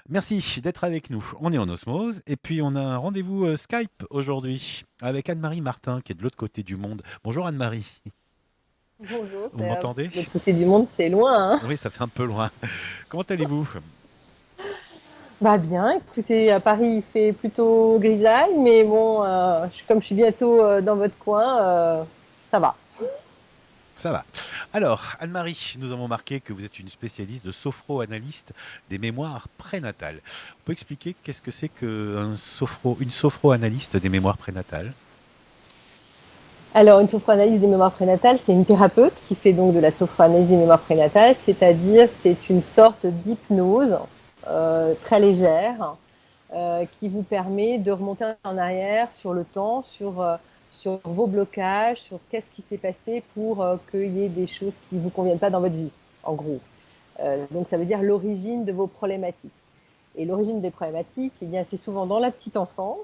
Merci d'être avec nous. On est en osmose et puis on a un rendez-vous Skype aujourd'hui avec Anne-Marie Martin qui est de l'autre côté du monde. Bonjour Anne-Marie, Bonjour, vous m'entendez? l'autre côté du monde, c'est loin, hein. Oui, ça fait un peu loin. Comment allez-vous? Bah bien, écoutez, à Paris, il fait plutôt grisaille, mais bon, comme je suis bientôt dans votre coin, ça va. Ça va. Alors, Anne-Marie, nous avons marqué que vous êtes une spécialiste de sophro-analyste des mémoires prénatales. On peut expliquer qu'est-ce que c'est une sophro-analyste des mémoires prénatales? Alors, une sophroanalyse des mémoires prénatales, c'est une thérapeute qui fait donc de la sophroanalyse des mémoires prénatales, c'est-à-dire c'est une sorte d'hypnose très légère qui vous permet de remonter en arrière sur le temps, sur vos blocages, sur qu'est-ce qui s'est passé pour qu'il y ait des choses qui ne vous conviennent pas dans votre vie, en gros. Donc ça veut dire l'origine de vos problématiques. Et l'origine des problématiques, eh bien, c'est souvent dans la petite enfance,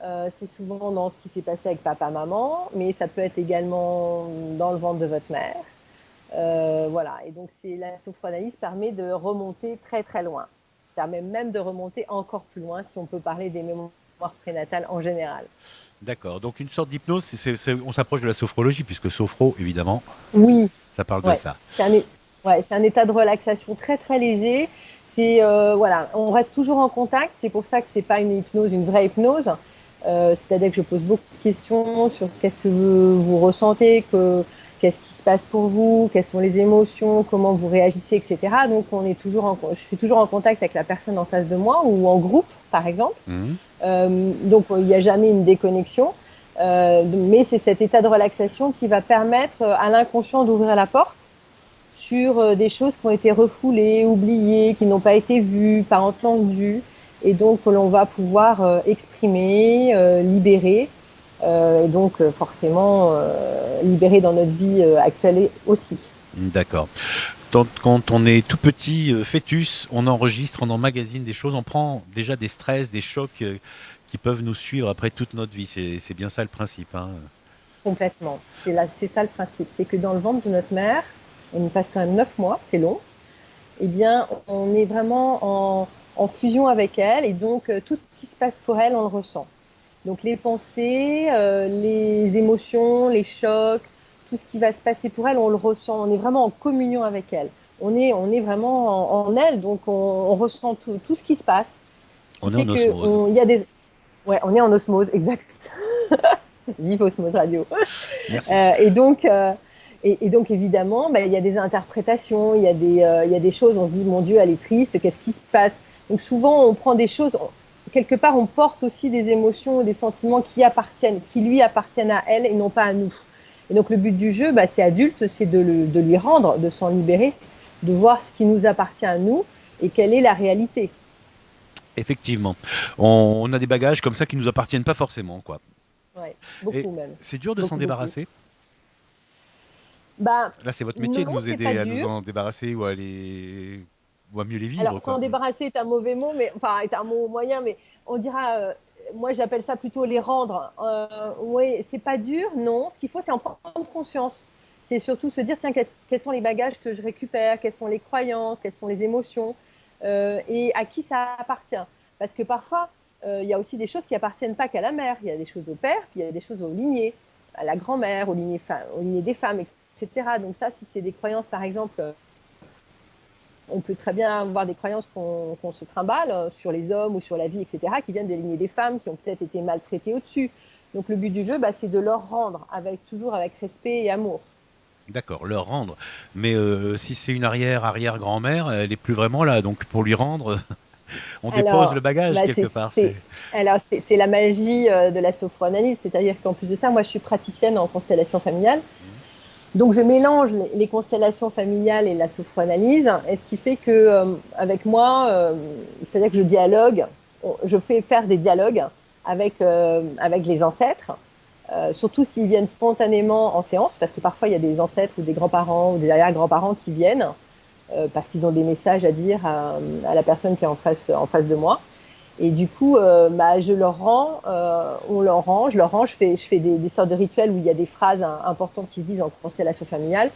c'est souvent dans ce qui s'est passé avec papa-maman, mais ça peut être également dans le ventre de votre mère. Voilà, et donc la sophroanalyse permet de remonter très très loin. Ça permet même de remonter encore plus loin si on peut parler des mémoires prénatales en général. D'accord. Donc une sorte d'hypnose, on s'approche de la sophrologie puisque sophro, évidemment, Oui, ça parle de ouais, ça. c'est un, ouais, c'est un état de relaxation très très léger. Voilà, on reste toujours en contact. C'est pour ça que c'est pas une hypnose, une vraie hypnose. C'est-à-dire que je pose beaucoup de questions sur qu'est-ce que vous ressentez, qu'est-ce qui se passe pour vous, quelles sont les émotions, comment vous réagissez, etc. Donc je suis toujours en contact avec la personne en face de moi ou en groupe, par exemple. Mhm. Donc il n'y a jamais une déconnexion. Mais c'est cet état de relaxation qui va permettre à l'inconscient d'ouvrir la porte sur des choses qui ont été refoulées, oubliées, qui n'ont pas été vues, pas entendues, et donc que l'on va pouvoir exprimer, libérer, et donc forcément libérer dans notre vie actuelle aussi. D'accord. Quand on est tout petit, fœtus, on enregistre, on emmagasine des choses, on prend déjà des stress, des chocs qui peuvent nous suivre après toute notre vie. C'est bien ça le principe, hein. Complètement. C'est ça le principe. C'est que dans le ventre de notre mère, on y passe quand même 9 mois, c'est long, eh bien, on est vraiment en fusion avec elle et donc tout ce qui se passe pour elle, on le ressent. Donc les pensées, les émotions, les chocs, tout ce qui va se passer pour elle, on le ressent. On est vraiment en communion avec elle. On est vraiment en elle, donc on ressent tout ce qui se passe. Ce qui On est fait en que osmose. il y a des, ouais, on est en osmose, exact. Vive Osmose Radio. Merci. Et donc évidemment, bah, il y a des interprétations, il y a des choses. On se dit, mon Dieu, elle est triste. Qu'est-ce qui se passe? Donc souvent, on prend des choses. Quelque part, on porte aussi des émotions, des sentiments qui lui appartiennent à elle et non pas à nous. Et donc le but du jeu, bah, c'est adulte, c'est de lui rendre, de s'en libérer, de voir ce qui nous appartient à nous et quelle est la réalité. Effectivement. On a des bagages comme ça qui nous appartiennent pas forcément, quoi. Ouais, Et beaucoup même, c'est dur de s'en beaucoup beaucoup. débarrasser. Bah Là, c'est votre métier de non, nous c'est pas aider à nous dur. en débarrasser ou à mieux les vivre, Alors, quoi. s'en débarrasser est un mauvais mot, mais enfin, est un mot moyen, mais on dira, moi j'appelle ça plutôt les rendre. Oui, c'est pas dur, non. Ce qu'il faut, c'est en prendre conscience. C'est surtout se dire, tiens, quels sont les bagages que je récupère, quelles sont les croyances, quelles sont les émotions, et à qui ça appartient. Parce que parfois, il y a aussi des choses qui appartiennent pas qu'à la mère. Il y a des choses au père, puis il y a des choses aux lignées, à la grand-mère, aux lignées des femmes, etc. Donc ça, si c'est des croyances, par exemple, on peut très bien avoir des croyances qu'on se trimballe sur les hommes ou sur la vie, etc., qui viennent des lignées des femmes qui ont peut-être été maltraitées au-dessus. Donc le but du jeu, bah, c'est de leur rendre, toujours avec respect et amour. D'accord, leur rendre. Mais si c'est une arrière-arrière-grand-mère, elle est plus vraiment là. Donc pour lui rendre, on dépose le Alors, bagage bah, quelque part. c'est, c'est la magie de la sophroanalyse, c'est-à-dire qu'en plus de ça, moi je suis praticienne en constellation familiale. Donc je mélange les constellations familiales et la sophroanalyse, et ce qui fait que avec moi, c'est-à-dire que je dialogue, je fais faire des dialogues avec les ancêtres, surtout s'ils viennent spontanément en séance, parce que parfois il y a des ancêtres ou des grands-parents ou des arrière-grands-parents qui viennent parce qu'ils ont des messages à dire à la personne qui est en face de moi. Et du coup, bah, je leur rends, on leur rend, je leur rends, je fais des sortes de rituels où il y a des phrases importantes qui se disent en constellation familiale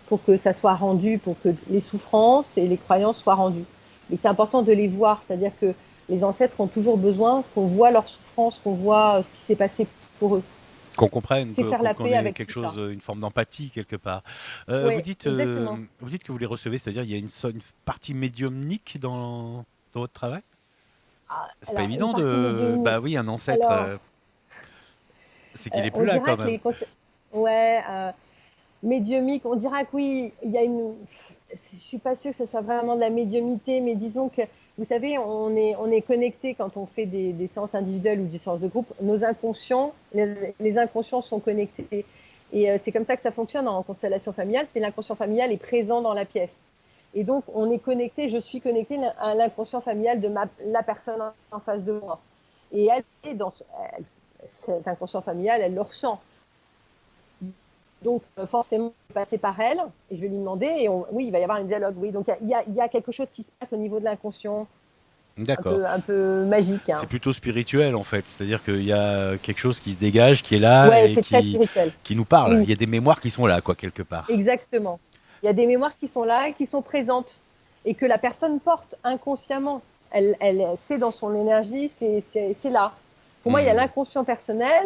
pour que ça soit rendu, pour que les souffrances et les croyances soient rendues. Mais c'est important de les voir, c'est-à-dire que les ancêtres ont toujours besoin qu'on voit leur souffrance, qu'on voit ce qui s'est passé pour eux. Qu'on comprenne, C'est faire la qu'on paix ait avec quelque tout chose, ça. une forme d'empathie quelque part. Oui, exactement. Vous dites que vous les recevez, c'est-à-dire il y a une partie médiumnique dans votre travail? Ah, C'est pas alors, une évident partie de, médiumnique. bah oui, un ancêtre, Alors, c'est qu'il est plus on là dira quand que même. les ouais, médiumique, on dira que oui, il y a une. Je suis pas sûre que ce soit vraiment de la médiumnité, mais disons que, vous savez, on est connecté quand on fait des séances individuelles ou des séances de groupe. Nos inconscients, les inconscients sont connectés. Et c'est comme ça que ça fonctionne en constellation familiale. C'est l'inconscient familial est présent dans la pièce. Et donc, on est connecté, je suis connectée à l'inconscient familial de la personne en face de moi. Et elle est dans cet inconscient familial, elle le ressent. Donc, forcément, je vais passer par elle et je vais lui demander. Et oui, il va y avoir un dialogue. Oui, donc il y a quelque chose qui se passe au niveau de l'inconscient, D'accord. un peu magique. C'est Hein. plutôt spirituel en fait, c'est-à-dire qu'il y a quelque chose qui se dégage, qui est là Ouais, et c'est très spirituel. qui nous parle. Il Oui, y a des mémoires qui sont là, quoi, quelque part. exactement. Il y a des mémoires qui sont là, qui sont présentes et que la personne porte inconsciemment. C'est dans son énergie, c'est là. Pour moi, il y a Hmm. l'inconscient personnel.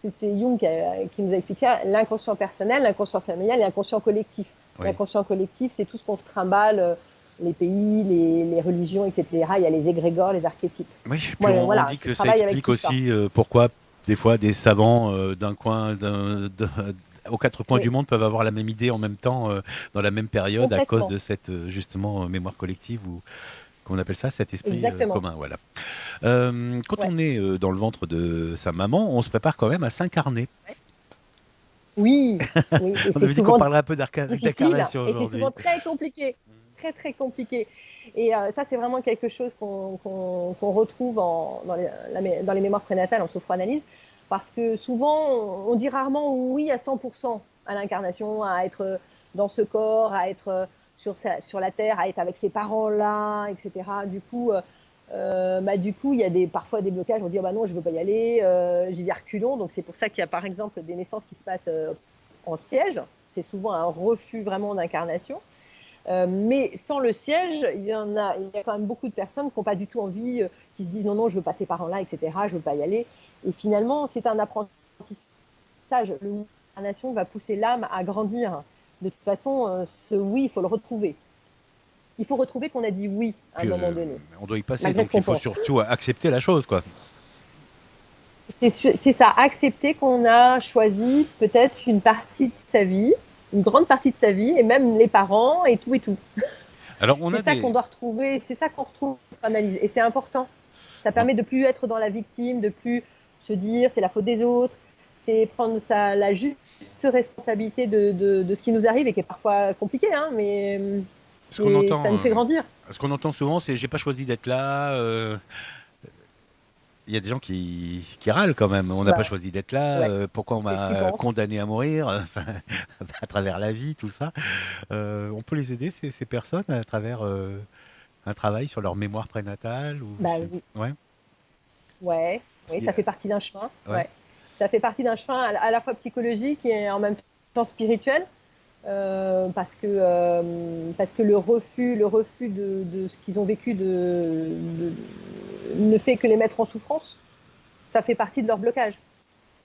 C'est Jung qui nous a expliqué l'inconscient personnel, l'inconscient familial et l'inconscient collectif. Oui. L'inconscient collectif, c'est tout ce qu'on se trimballe, les pays, les religions, etc. Il y a les égrégores, les archétypes. Oui, puis Moi, on voilà, dit je que ça travaille avec explique tout ça. aussi pourquoi des fois des savants aux quatre coins du Oui, monde peuvent avoir la même idée en même temps dans la même période à cause complètement. de cette justement mémoire collective ou qu'on appelle ça cet esprit Exactement. commun. Voilà. Quand Ouais. on est dans le ventre de sa maman, on se prépare quand même à s'incarner. Oui, oui, et On c'est avait dit qu'on souvent parlerait un peu difficile d'incarnation et c'est aujourd'hui. souvent très compliqué, très très compliqué. Et ça, c'est vraiment quelque chose qu'on retrouve dans les mémoires prénatales en sophroanalyse, parce que souvent, on dit rarement oui à 100% à l'incarnation, à être dans ce corps, à être sur la terre, à être avec ses parents-là, etc. Du coup, il y a parfois des blocages. On dit oh bah non, je veux pas y aller, j'y vais reculons. Donc c'est pour ça qu'il y a par exemple des naissances qui se passent en siège. C'est souvent un refus vraiment d'incarnation. Mais sans le siège, il y a quand même beaucoup de personnes qui n'ont pas du tout envie, qui se disent non, non, je veux passer par là, etc. Je veux pas y aller. Et finalement, c'est un apprentissage. L'incarnation va pousser l'âme à grandir. De toute façon, ce oui, il faut le retrouver. Il faut retrouver qu'on a dit oui à un Puis moment donné, on doit y passer, malgré ce donc il qu'on faut pense. surtout accepter la chose, quoi. C'est ça, accepter qu'on a choisi peut-être une partie de sa vie, une grande partie de sa vie, et même les parents et tout et tout. Alors on a C'est ça qu'on des, doit retrouver, c'est ça qu'on retrouve dans l'analyse. Et c'est important. Ça on- permet de plus être dans la victime, de plus se dire c'est la faute des autres, c'est prendre la juste responsabilité de ce qui nous arrive et qui est parfois compliqué, hein, mais ce qu'on ça nous entend, fait grandir. ce qu'on entend souvent, c'est j'ai pas choisi d'être là. Il y a des gens qui râlent quand même. On n'a pas Ouais, choisi d'être là. ouais. Pourquoi on C'est ce qu'ils m'a pensent. condamné à mourir enfin, à travers la vie, tout ça. On peut les aider ces personnes à travers un travail sur leur mémoire prénatale ou Bah oui. ouais. Ouais, Parce oui, qu'il y ça a- fait partie d'un chemin. ouais. Ouais. Ça fait partie d'un chemin à la fois psychologique et en même temps spirituel, parce que le refus de ce qu'ils ont vécu ne fait que les mettre en souffrance. Ça fait partie de leur blocage.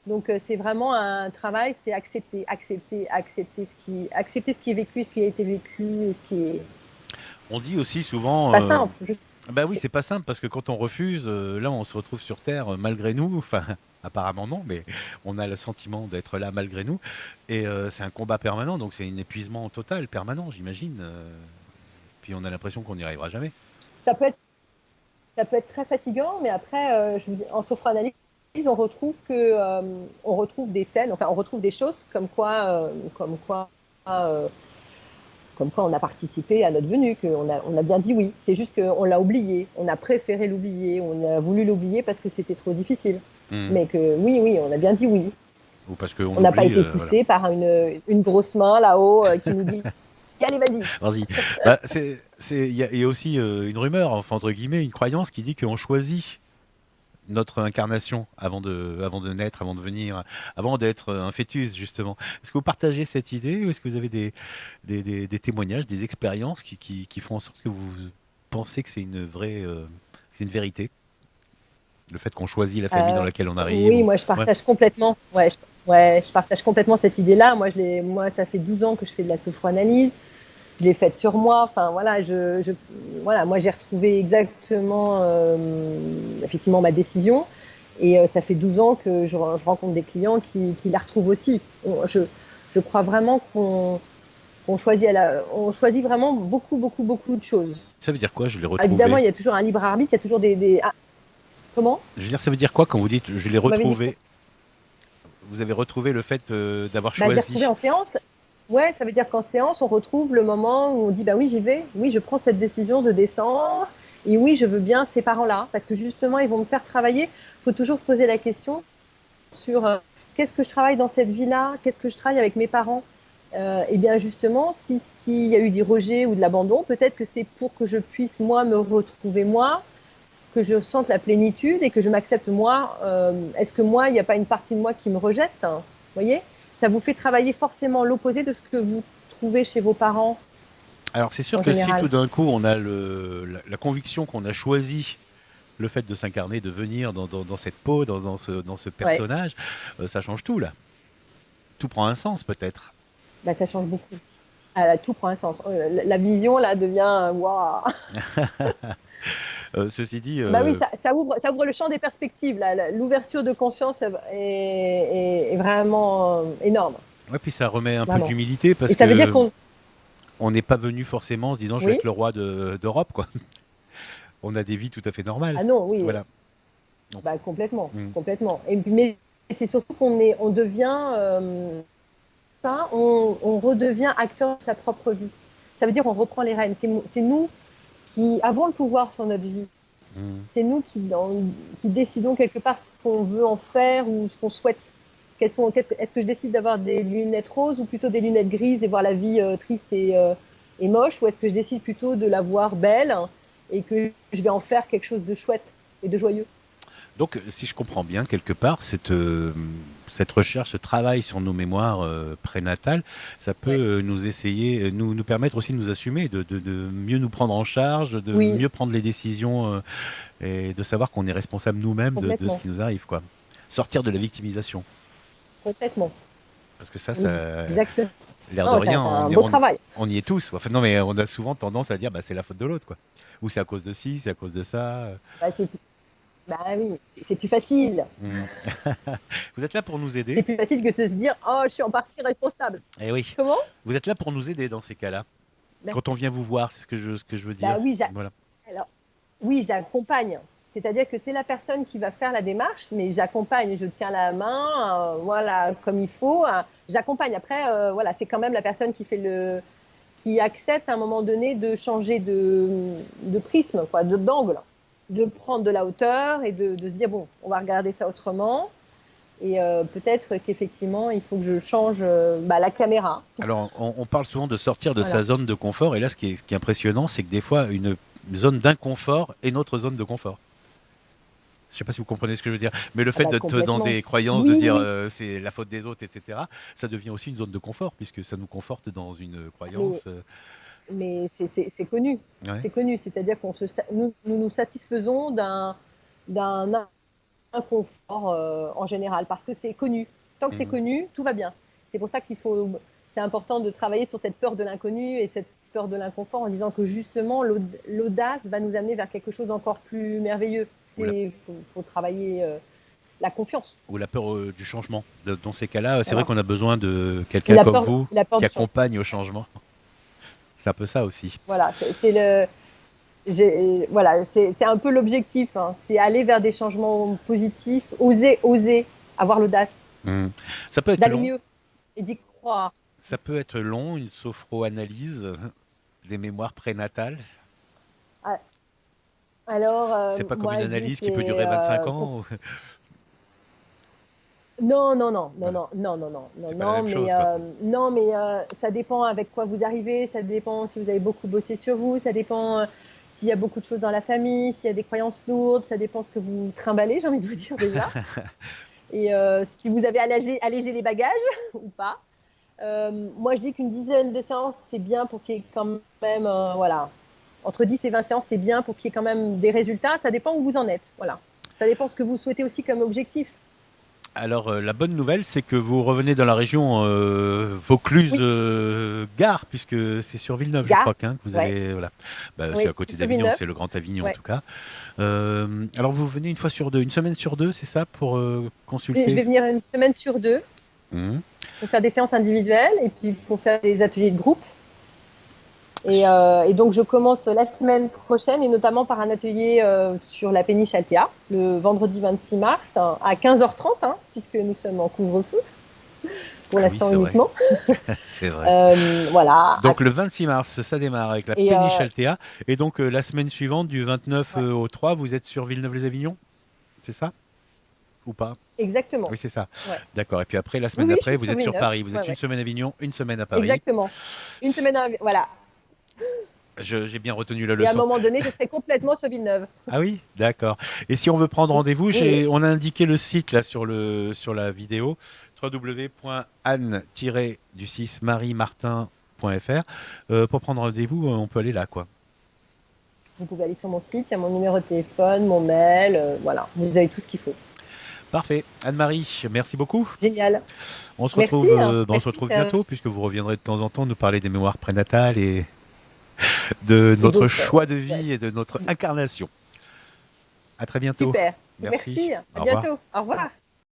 Donc c'est vraiment un travail, c'est accepter ce qui est vécu, ce qui a été vécu, et ce qui est On dit aussi souvent, pas simple. bah oui, C'est c'est pas simple parce que quand on refuse, là, on se retrouve sur Terre malgré nous. Enfin, apparemment non, mais on a le sentiment d'être là malgré nous. Et c'est un combat permanent, donc c'est un épuisement total, permanent, j'imagine. Puis on a l'impression qu'on n'y arrivera jamais. ça peut être ça peut être très fatigant, mais après, en sophroanalyse, on retrouve des scènes, enfin, on retrouve des choses euh, comme quoi on a participé à notre venue, on a bien dit oui. C'est juste qu'on l'a oublié, on a préféré l'oublier, on a voulu l'oublier parce que c'était trop difficile. Mhm. Mais que oui, oui, on a bien dit oui. Ou parce qu'on On n'a pas oublie, été voilà. poussé par une grosse main là-haut qui nous dit allez, vas-y. Vas-y. Bah, il y a aussi une rumeur, enfin, entre guillemets, une croyance qui dit qu'on choisit notre incarnation avant de naître, avant de venir, avant d'être un fœtus, justement. Est-ce que vous partagez cette idée ou est-ce que vous avez des témoignages, des expériences qui font en sorte que vous pensez que c'est une vérité, le fait qu'on choisit la famille dans Euh, laquelle on arrive oui, ou... moi je Ouais. partage complètement. Ouais, ouais, je partage complètement cette idée-là. Moi, ça fait 12 ans que je fais de la sophroanalyse. Je l'ai faite sur moi. Enfin, voilà, voilà, moi j'ai retrouvé exactement, effectivement, ma décision. Et ça fait 12 ans que je rencontre des clients qui la retrouvent aussi. Je crois vraiment qu'on choisit, on choisit vraiment beaucoup, beaucoup, beaucoup de choses. Ça veut dire quoi, je l'ai Ah, évidemment, retrouvé? il y a toujours un libre arbitre, il y a toujours Ah, comment? Je veux dire, ça veut dire quoi quand vous dites je l'ai Vous m'avez dit quoi? retrouvé? Vous avez retrouvé le fait d'avoir Bah, je l'ai retrouvé choisi. en séance. Ouais, ça veut dire qu'en séance, on retrouve le moment où on dit, bah oui, j'y vais. Oui, je prends cette décision de descendre. Et oui, je veux bien ces parents-là. Parce que justement, ils vont me faire travailler. Il faut toujours poser la question sur qu'est-ce que je travaille dans cette vie-là? Qu'est-ce que je travaille avec mes parents? Et bien justement, s'il y a eu du rejet ou de l'abandon, peut-être que c'est pour que je puisse, moi, me retrouver moi, que je sente la plénitude et que je m'accepte moi. Est-ce que moi, il n'y a pas une partie de moi qui me rejette, hein? Vous voyez? Ça vous fait travailler forcément l'opposé de ce que vous trouvez chez vos parents Alors c'est sûr en que si tout général. d'un coup on a la conviction qu'on a choisi le fait de s'incarner, de venir dans cette peau, dans ce Ouais, personnage, ça change tout là. Tout prend un sens peut-être. bah, ça change beaucoup. Ah, tout prend un sens. La vision là devient waouh. Ceci dit, Bah oui, ça ouvre le champ des perspectives. L'ouverture de conscience est vraiment énorme, ouais, puis ça remet un peu vraiment. d'humilité Et parce ça veut dire que qu'on, on n'est pas venu forcément en se disant je vais oui, être le roi d'Europe quoi. On a des vies tout à fait normales. ah non, oui, Voilà. Donc, bah complètement, mm, complètement. Mais c'est surtout on devient on redevient acteur de sa propre vie. Ça veut dire on reprend les rênes. C'est nous qui avons le pouvoir sur notre vie. mm. C'est nous qui décidons quelque part ce qu'on veut en faire ou ce qu'on souhaite. Est-ce que je décide d'avoir des lunettes roses ou plutôt des lunettes grises et voir la vie triste et moche, ou est-ce que je décide plutôt de la voir belle et que je vais en faire quelque chose de chouette et de joyeux? Donc, si je comprends bien, quelque part, cette recherche, ce travail sur nos mémoires prénatales, ça peut Ouais. nous permettre aussi de nous assumer, de mieux nous prendre en charge, de Oui, mieux prendre les décisions et de savoir qu'on est responsable nous-mêmes de ce complètement. qui nous arrive, quoi. Sortir de la victimisation. Complètement. Parce que ça, Oui, exactement. l'air de Non, rien, c'est un beau travail. on y est tous. Enfin, non, mais on a souvent tendance à dire, bah, c'est la faute de l'autre, quoi. Ou c'est à cause de ci, c'est à cause de ça. Bah, bah oui, c'est plus facile. Mm. Vous êtes là pour nous C'est aider. plus facile que de se dire, oh, je suis en partie responsable. Eh oui. Comment? Vous êtes là pour nous aider dans ces cas-là. Ben, Quand on vient vous voir, c'est ce que je veux bah dire. oui, Voilà. alors, oui, j'accompagne. C'est-à-dire que c'est la personne qui va faire la démarche, mais j'accompagne, je tiens la main, voilà, comme il faut. J'accompagne. Après, voilà, c'est quand même la personne qui accepte à un moment donné de changer de prisme, quoi, d'angle, de prendre de la hauteur et de se dire bon, on va regarder ça autrement. Et peut-être qu'effectivement, il faut que je change la caméra. Alors, on parle souvent de sortir de sa Voilà. zone de confort. Et là, ce qui est impressionnant, c'est que des fois, une zone d'inconfort est notre zone de confort. Je ne sais pas si vous comprenez ce que je veux dire. Mais le Ah fait bah d'être dans complètement. des croyances, de Oui, oui, dire oui. c'est la faute des autres, etc., ça devient aussi une zone de confort, puisque ça nous conforte dans une Mais croyance. c'est connu. Ouais. C'est connu. C'est-à-dire nous nous satisfaisons d'un inconfort en général parce que c'est connu. Tant que c'est Mhm. connu, tout va bien. C'est pour ça c'est important de travailler sur cette peur de l'inconnu et cette peur de l'inconfort en disant que justement l'audace va nous amener vers quelque chose d'encore plus merveilleux. Ou la, Faut travailler la confiance. ou la peur du changement. Dans ces cas-là, c'est vrai Voilà. qu'on a besoin de Et quelqu'un comme vous la peur qui du changement. accompagne au changement. C'est un peu ça aussi. Voilà, c'est le voilà, c'est un peu l'objectif, hein. C'est aller vers des changements positifs, oser avoir l'audace Mhm. Ça peut être d'aller long. mieux et d'y croire. Ça peut être long, une sophro-analyse des mémoires prénatales. Ah, alors, C'est pas comme une moi, je dis analyse qui peut c'est durer 25 ans. non, non, non, non, Voilà, non, non, non, non, non, c'est pas la même mais chose, quoi. non, mais ça dépend avec quoi vous arrivez, ça dépend si vous avez beaucoup bossé sur vous, ça dépend s'il y a beaucoup de choses dans la famille, s'il y a des croyances lourdes, ça dépend ce que vous trimballez, j'ai envie de vous dire déjà, et si vous avez allégé les bagages ou pas. Moi, je dis qu'une dizaine de séances, c'est bien pour qu'il y ait quand même, voilà, entre 10 et 20 séances, c'est bien pour qu'il y ait quand même des résultats. Ça dépend où vous en êtes. Voilà. Ça dépend ce que vous souhaitez aussi comme objectif. Alors, la bonne nouvelle, c'est que vous revenez dans la région Oui, Vaucluse-Gare, puisque c'est sur Villeneuve, je Gare. crois, que vous Ouais. allez. Voilà. Bah, c'est Oui, à côté c'est sur d'Avignon, Villeneuve. c'est le Grand Avignon en Ouais. tout cas. Alors, vous venez une fois sur deux, une semaine sur deux, c'est ça, pour Et je consulter? vais venir une semaine sur deux Mhm. pour faire des séances individuelles et puis pour faire des ateliers de groupe. Et donc, je commence la semaine prochaine, et notamment par un atelier sur la péniche Altea, le vendredi 26 mars, hein, à 15h30, hein, puisque nous sommes en couvre-feu, pour Ah oui, l'instant c'est vrai, uniquement. c'est vrai. Voilà. Donc le 26 mars, ça démarre avec la Et péniche Altea. Et donc la semaine suivante, du 29 ouais, au 3, vous êtes sur Villeneuve-les-Avignon, c'est ça? Ou pas? exactement. Oui, c'est ça. Ouais. D'accord. Et puis après, la Oui, semaine oui, je d'après, suis vous sur êtes sur Villeneuve. Paris. Vous Ouais, êtes une ouais. semaine à Avignon, une semaine à Paris. Exactement. Une semaine, voilà. J'ai bien retenu la Et à un leçon. moment donné, je serai complètement sur Villeneuve. Ah oui, d'accord. Et si on veut prendre rendez-vous, Oui, oui. on a indiqué le site là sur la vidéo, www.anne-du6mariemartin.fr. Pour prendre rendez-vous, on peut aller là, quoi. Vous pouvez aller sur mon site, il y a mon numéro de téléphone, mon mail, voilà. Vous avez tout ce qu'il faut. Parfait. Anne-Marie, merci beaucoup. Génial. Merci, On se merci retrouve Serge. bientôt puisque vous reviendrez de temps en temps nous parler des mémoires prénatales et de Et notre d'autres. choix de Ouais. vie et de notre incarnation. À très bientôt. Super. Merci. Merci. À Au revoir. bientôt. Au revoir.